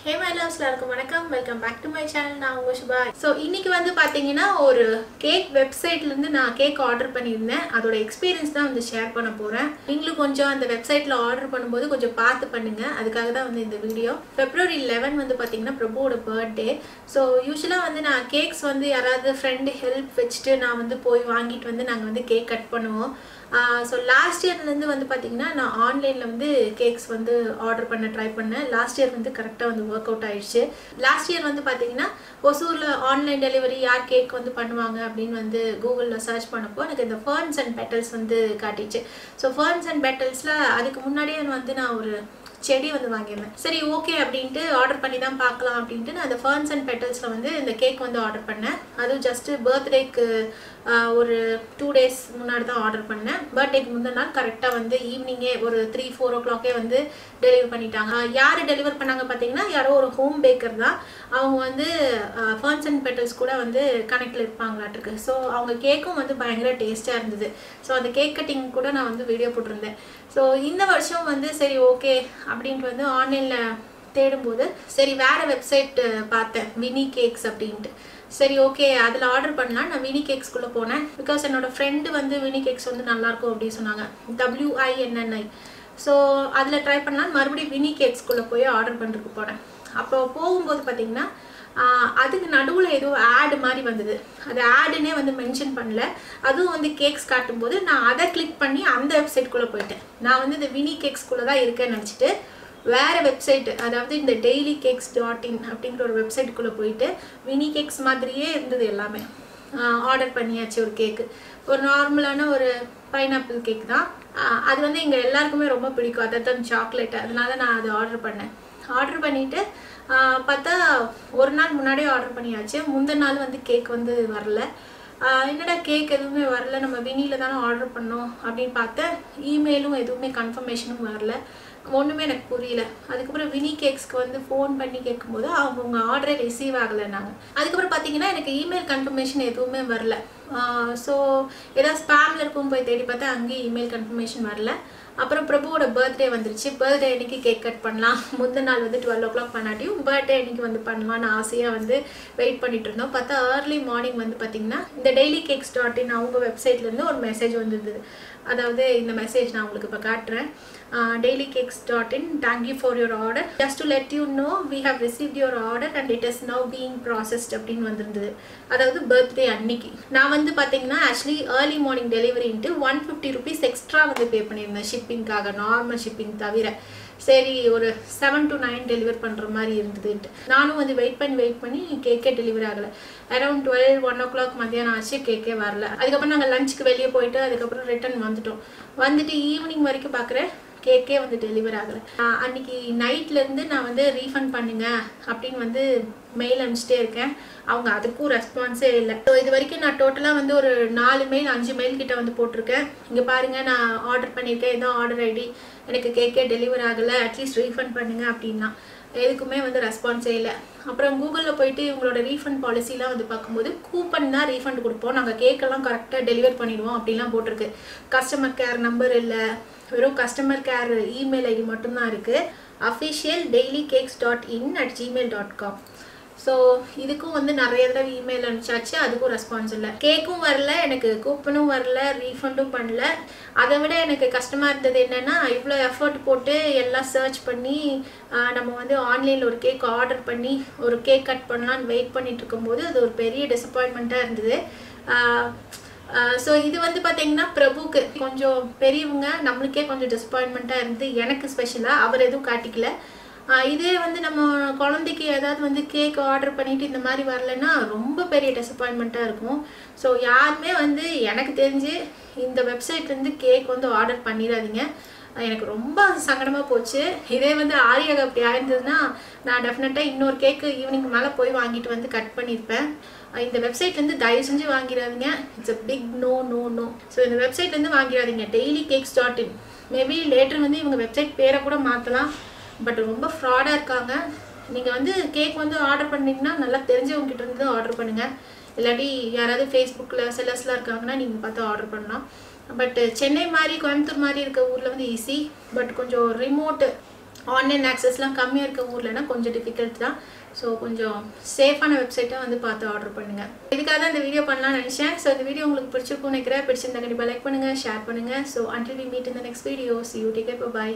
Hey my loves, welcome back to my channel. நான் உங்க Subha. So இன்னைக்கு வந்து பாத்தீங்கன்னா ஒரு கேக் வெப்சைட்ல இருந்து நான் கேக் ஆர்டர் பண்ணியிருந்தேன். அதோட எக்ஸ்பீரியன்ஸ் தான் வந்து ஷேர் பண்ண போறேன். நீங்களும் கொஞ்சம் அந்த வெப்சைட்ல ஆர்டர் பண்ணும்போது கொஞ்சம் பார்த்து பண்ணுங்க. அதுக்காக தான் வந்து இந்த வீடியோ. February 11 வந்து பாத்தீங்கன்னா பிரபுவோட பர்த்டே. So யூசுவலா வந்து நான் கேக்ஸ் வந்து யாராவது ஃப்ரெண்ட் ஹெல்ப் வச்சுட்டு நான் வந்து போய் வாங்கிட்டு வந்து நாங்க வந்து கேக் கட் பண்ணுவோம். So last year வந்து பாத்தீங்கன்னா நான் ஆன்லைன்ல வந்து கேக்ஸ் வந்து ஆர்டர் பண்ண ட்ரை பண்ணேன். லாஸ்ட் இயர் வந்து கரெக்டா வந்து ஒர்க் அவுட் ஆயிடுச்சு. லாஸ்ட் இயர் வந்து பாத்தீங்கன்னா ஒசூர்ல ஆன்லைன் டெலிவரி யார் கேக் வந்து பண்ணுவாங்க அப்படின்னு வந்து கூகுள்ல சர்ச் பண்ணப்போ எனக்கு இந்த Ferns and petals வந்து காட்டிச்சு. ஸோ Ferns and petalsல அதுக்கு முன்னாடியே வந்து நான் ஒரு செடி வந்து வாங்கியிருந்தேன். சரி ஓகே அப்படின்ட்டு ஆர்டர் பண்ணி தான் பார்க்கலாம் அப்படின்ட்டு நான் அந்த Ferns and petalsல வந்து இந்த கேக் வந்து ஆர்டர் பண்ணேன். அதுவும் ஜஸ்ட் பர்த்டேக்கு ஒரு 2 days முன்னாடி தான் ஆர்டர் பண்ணேன். பர்த்டேக்கு முந்தின நாள் கரெக்டாக வந்து ஈவினிங்கே ஒரு 3-4 o'clock வந்து டெலிவர் பண்ணிட்டாங்க. யார் டெலிவர் பண்ணாங்க பார்த்தீங்கன்னா யாரோ ஒரு ஹோம் பேக்கர் தான். அவங்க வந்து Ferns and petals கூட வந்து கனெக்டில் இருப்பாங்களாட்டிருக்கு. ஸோ அவங்க கேக்கும் வந்து பயங்கர டேஸ்ட்டாக இருந்தது. ஸோ அந்த கேக் கட்டிங் கூட நான் வந்து வீடியோ போட்டிருந்தேன். ஸோ இந்த வருஷம் வந்து சரி ஓகே அப்படின்ட்டு வந்து ஆன்லைனில் தேடும்போது சரி வேறு வெப்சைட் பார்த்தேன், வினி கேக்ஸ் அப்படின்ட்டு. சரி ஓகே அதில் ஆர்டர் பண்ணலாம். நான் வினி கேக்ஸ்குள்ளே போனேன். பிகாஸ் என்னோடய ஃப்ரெண்டு வந்து வினி கேக்ஸ் வந்து நல்லாயிருக்கும் அப்படின்னு சொன்னாங்க, WINNI. ஸோ அதில் ட்ரை பண்ணலாம். மறுபடியும் வினி கேக்ஸ்குள்ளே போய் ஆர்டர் பண்ணுறதுக்கு போனேன். அப்போ போகும்போது பார்த்தீங்கன்னா அதுக்கு நடுவில் ஏதோ ஆடு மாதிரி வந்தது. அது ஆடுன்னே வந்து மென்ஷன் பண்ணல. அதுவும் வந்து கேக்ஸ் காட்டும்போது நான் அதை கிளிக் பண்ணி அந்த வெப்சைட்குள்ளே போயிட்டேன். நான் வந்து இந்த வினி கேக்ஸ்குள்ளே தான் இருக்கேன்னு நினச்சிட்டு வேறு வெப்சைட்டு, அதாவது இந்த dailycakes.in அப்படிங்கிற ஒரு வெப்சைட்டுக்குள்ளே போயிட்டு வினி கேக்ஸ் மாதிரியே இருந்தது எல்லாமே. ஆர்டர் பண்ணியாச்சு ஒரு கேக்கு. ஒரு நார்மலான ஒரு பைனாப்பிள் கேக் தான். அது வந்து எங்கள் எல்லாருக்குமே ரொம்ப பிடிக்கும், அதை தான் சாக்லேட்டு. அதனால நான் அதை ஆர்டர் பண்ணேன். ஆர்டர் பண்ணிவிட்டு பார்த்தா ஒரு நாள் முன்னாடியே ஆர்டர் பண்ணியாச்சு. முந்தின நாள் வந்து கேக் வந்து வரல. என்னடா கேக் எதுவுமே வரல, நம்ம வினியில் தானே ஆர்டர் பண்ணோம் அப்படின்னு பார்த்தேன். இமெயிலும் எதுவுமே கன்ஃபர்மேஷனும் வரல. ஒன்றுமே எனக்கு புரியல. அதுக்கப்புறம் வினி கேக்ஸ்க்கு வந்து ஃபோன் பண்ணி கேட்கும்போது அவங்க ஆர்டரே ரிசீவ் ஆகலைன்னாங்க. அதுக்கப்புறம் பார்த்தீங்கன்னா எனக்கு இமெயில் கன்ஃபர்மேஷன் எதுவுமே வரல. ஸோ ஏதாவது ஸ்பேமில் இருக்கும் போய் தேடி பார்த்தா அங்கேயும் இமெயில் கன்ஃபர்மேஷன் வரல. அப்புறம் பிரபுவோட பர்த்டே வந்துருச்சு. பர்த்டே அன்றைக்கி கேக் கட் பண்ணலாம். முந்தின நாள் வந்து 12 o'clock பண்ணாட்டியும் பர்த்டே அன்றைக்கி வந்து பண்ணலான்னு ஆசையாக வந்து வெயிட் பண்ணிட்டு இருந்தோம். பார்த்தா ஏர்லி மார்னிங் வந்து பார்த்திங்கன்னா இந்த dailycakes.in அவங்க வெப்சைட்லேருந்து ஒரு மெசேஜ் வந்துருந்தது. அதாவது இந்த மெசேஜ் நான் உங்களுக்கு இப்போ காட்டுறேன். dailycakes.in, thank you for your order. Just to let you know, we have received your order and it is now being processed அப்படின்னு வந்திருந்தது. அதாவது பர்த்டே அன்னைக்கு நான் வந்து பார்த்தீங்கன்னா ஆக்சுவலி ஏர்லி மார்னிங் டெலிவரின்ட்டு 150 rupees எக்ஸ்ட்ரா வந்து பே பண்ணியிருந்தேன் ஷிப்பிங்காக, நார்மல் ஷிப்பிங் தவிர. சரி ஒரு 7 to 9 டெலிவர் பண்ணுற மாதிரி இருந்ததுன்ட்டு நானும் வந்து வெயிட் பண்ணி கேக்கே டெலிவரி ஆகலை. அரௌண்ட் 12-1 o'clock மத்தியானம் ஆச்சு, கேக்கே வரல. அதுக்கப்புறம் நாங்கள் லஞ்சுக்கு வெளியே போயிட்டு அதுக்கப்புறம் ரிட்டர்ன் வந்துட்டு ஈவினிங் வரைக்கும் பார்க்குறேன் கேக்கே வந்து டெலிவர் ஆகலை. அன்றைக்கி நைட்லேருந்து நான் வந்து ரீஃபண்ட் பண்ணுங்க அப்படின்னு வந்து மெயில் அனுப்பிச்சிட்டே இருக்கேன். அவங்க அதுக்கும் ரெஸ்பான்ஸே இல்லை. ஸோ இது வரைக்கும் நான் டோட்டலாக வந்து ஒரு 4 மெயில் 5 மெயில் கிட்ட வந்து போட்டிருக்கேன். இங்கே பாருங்கள் நான் ஆர்டர் பண்ணியிருக்கேன், இதான் ஆர்டர் ஐடி, எனக்கு கேக்கே டெலிவர் ஆகலை, அட்லீஸ்ட் ரீஃபண்ட் பண்ணுங்க அப்படின்னா எதுக்குமே வந்து ரெஸ்பான்ஸே இல்லை. அப்புறம் கூகுளில் போயிட்டு இவங்களோட ரீஃபண்ட் பாலிசிலாம் வந்து பார்க்கும்போது கூப்பன் தான் ரீஃபண்ட் கொடுப்போம், நாங்கள் கேக்கெல்லாம் கரெக்டாக டெலிவர் பண்ணிடுவோம் அப்படிலாம் போட்டிருக்கு. கஸ்டமர் கேர் நம்பர் இல்லை, வெறும் கஸ்டமர் கேர் இமெயில் ஐடி மட்டும்தான் இருக்குது. official dailycakes.in@gmail.com. ஸோ இதுக்கும் வந்து நிறைய தடவை இமெயில் அனுப்பிச்சாச்சு, அதுக்கும் ரெஸ்பான்ஸ் இல்லை. கேக்கும் வரல, எனக்கு கூப்பனும் வரல, ரீஃபண்டும் பண்ணல. அதை விட எனக்கு கஷ்டமாக இருந்தது என்னென்னா இவ்வளோ எஃபர்ட் போட்டு எல்லாம் சர்ச் பண்ணி நம்ம வந்து ஆன்லைனில் ஒரு கேக் ஆர்டர் பண்ணி ஒரு கேக் கட் பண்ணலான்னு வெயிட் பண்ணிட்டு இருக்கும்போது அது ஒரு பெரிய டிசப்பாயின்மெண்ட்டாக இருந்தது. ஸோ இது வந்து பார்த்தீங்கன்னா பிரபுக்கு கொஞ்சம் பெரியவங்க, நம்மளுக்கே கொஞ்சம் டிசப்பாயின்மெண்ட்டாக இருந்தது. எனக்கு ஸ்பெஷலாக அவர் எதுவும் காட்டிக்கல. இதே வந்து நம்ம குழந்தைக்கு ஏதாவது வந்து கேக் ஆர்டர் பண்ணிவிட்டு இந்த மாதிரி வரலன்னா ரொம்ப பெரிய டிசப்பாயின்மெண்ட்டாக இருக்கும். ஸோ யாருமே வந்து எனக்கு தெரிஞ்சு இந்த வெப்சைட்லேருந்து கேக் வந்து ஆர்டர் பண்ணிடாதீங்க. எனக்கு ரொம்ப சங்கடமாக போச்சு. இதே வந்து ஆரியாக அப்படி ஆயிருந்ததுன்னா நான் டெஃபினட்டாக இன்னொரு கேக்கு ஈவினிங் மேலே போய் வாங்கிட்டு வந்து கட் பண்ணியிருப்பேன். இந்த வெப்சைட்லேருந்து தயவு செஞ்சு வாங்கிடாதீங்க. It's a big no. So இந்த வெப்சைட்லேருந்து வாங்கிடாதீங்க. dailycakes.in. மேபி லேட்டர் வந்து இவங்க வெப்சைட் பேரை கூட மாற்றலாம். பட் ரொம்ப ஃப்ராடாக இருக்காங்க. நீங்கள் வந்து கேக் வந்து ஆர்டர் பண்ணிங்கன்னா நல்லா தெரிஞ்சவங்ககிட்ட இருந்து ஆர்டர் பண்ணுங்கள். இல்லாட்டி யாராவது ஃபேஸ்புக்கில் செல்லர்ஸ்லாம் இருக்காங்கன்னா நீங்கள் பார்த்து ஆர்டர் பண்ணலாம். பட் சென்னை மாதிரி கோயம்புத்தூர் மாதிரி இருக்க ஊரில் வந்து ஈஸி. பட் கொஞ்சம் ரிமோட்டு ஆன்லைன் ஆக்சஸ்லாம் கம்மியாக இருக்க ஊர்லனா கொஞ்சம் டிஃபிகல்ட் தான். ஸோ கொஞ்சம் சேஃபான வெப்சைட்டாக வந்து பார்த்து ஆர்டர் பண்ணுங்கள். இதுக்காக தான் இந்த வீடியோ பண்ணலாம்னு நினச்சேன். ஸோ இந்த வீடியோ உங்களுக்கு பிடிச்சிருக்கும்னு நினைக்கிறேன். பிடிச்சிருந்தா கண்டிப்பாக லைக் பண்ணுங்கள், ஷேர் பண்ணுங்கள். So until we meet in the next video, see you, take care, bye bye.